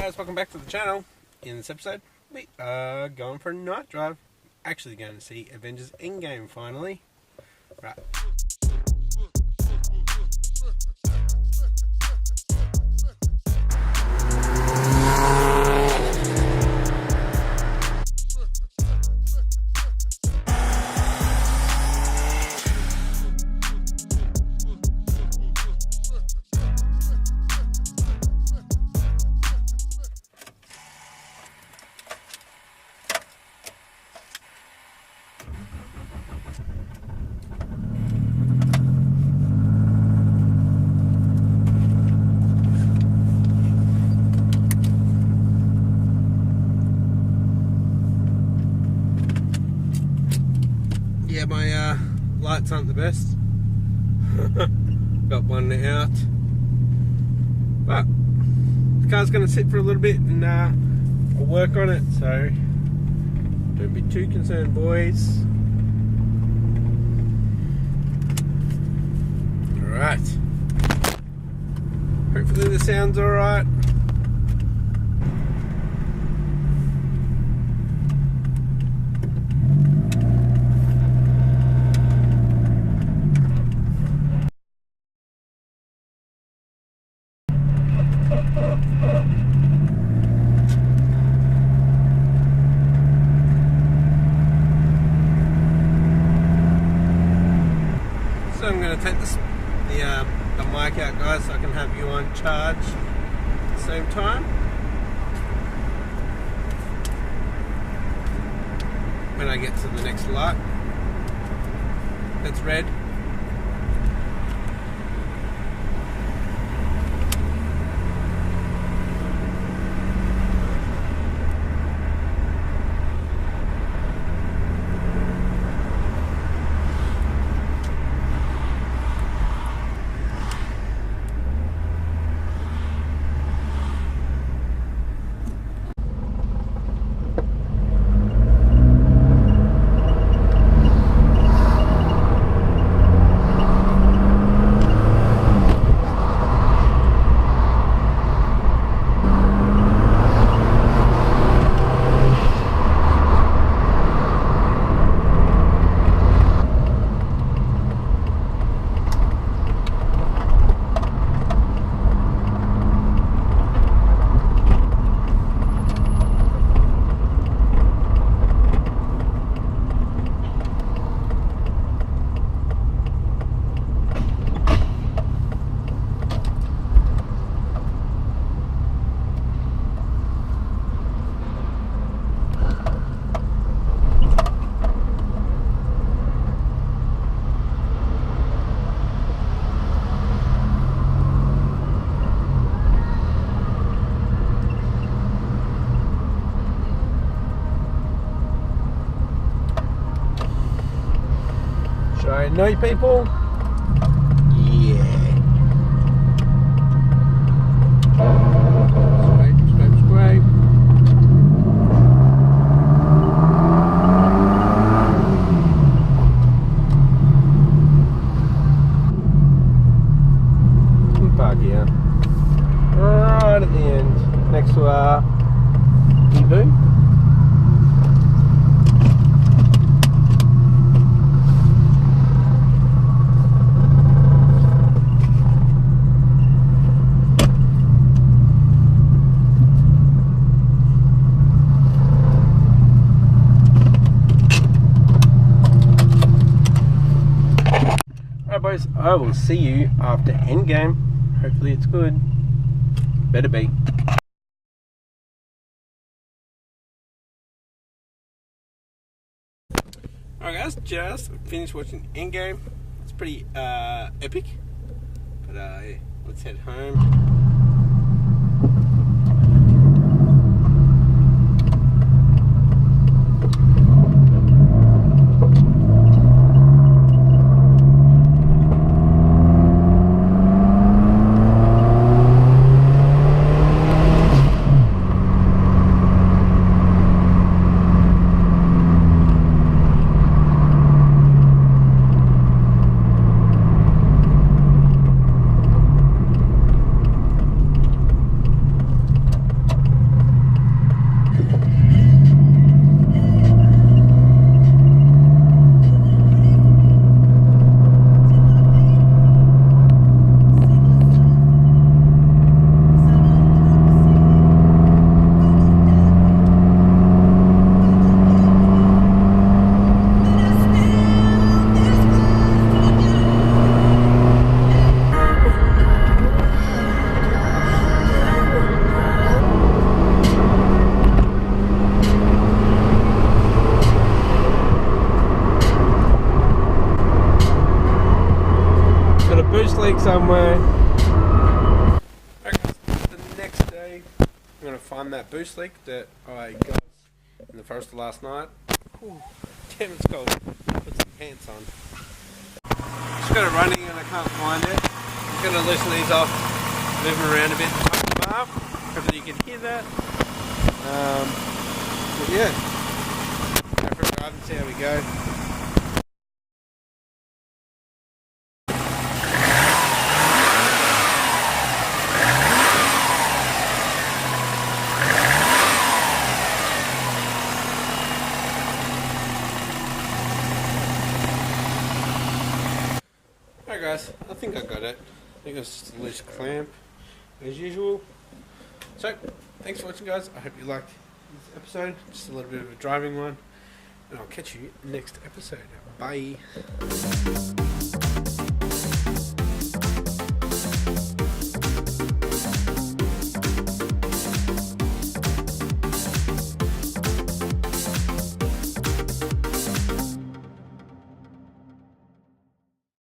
guys, welcome back to the channel. In this episode, we are going for a night drive. Actually going to see Avengers Endgame finally. Right. Yeah, my lights aren't the best. Got one out, but the car's going to sit for a little bit and I'll work on it, so don't be too concerned, boys. Alright, hopefully the sound's alright. So I'm going to take the mic out, guys, so I can have you on charge at the same time. When I get to the next light that's red. Should I know you people? Yeah. Scrape. Park here. Right at the end, next to our EV. Boys, I will see you after Endgame. Hopefully it's good. Better be. Alright guys, just finished watching Endgame. It's pretty epic. But yeah, let's head home. somewhere. Okay, the next day, I'm going to find that boost leak that I got in the forest last night. Ooh, damn, it's cold. Put some pants on. Just got it running and I can't find it. I'm going to loosen these off, move them around a bit, pump them up. Hopefully you can hear that. But yeah, go for a drive and see how we go. Alright guys, I think I got it. I think it's just a loose clamp as usual. So, thanks for watching guys. I hope you liked this episode. Just a little bit of a driving one. And I'll catch you next episode. Bye.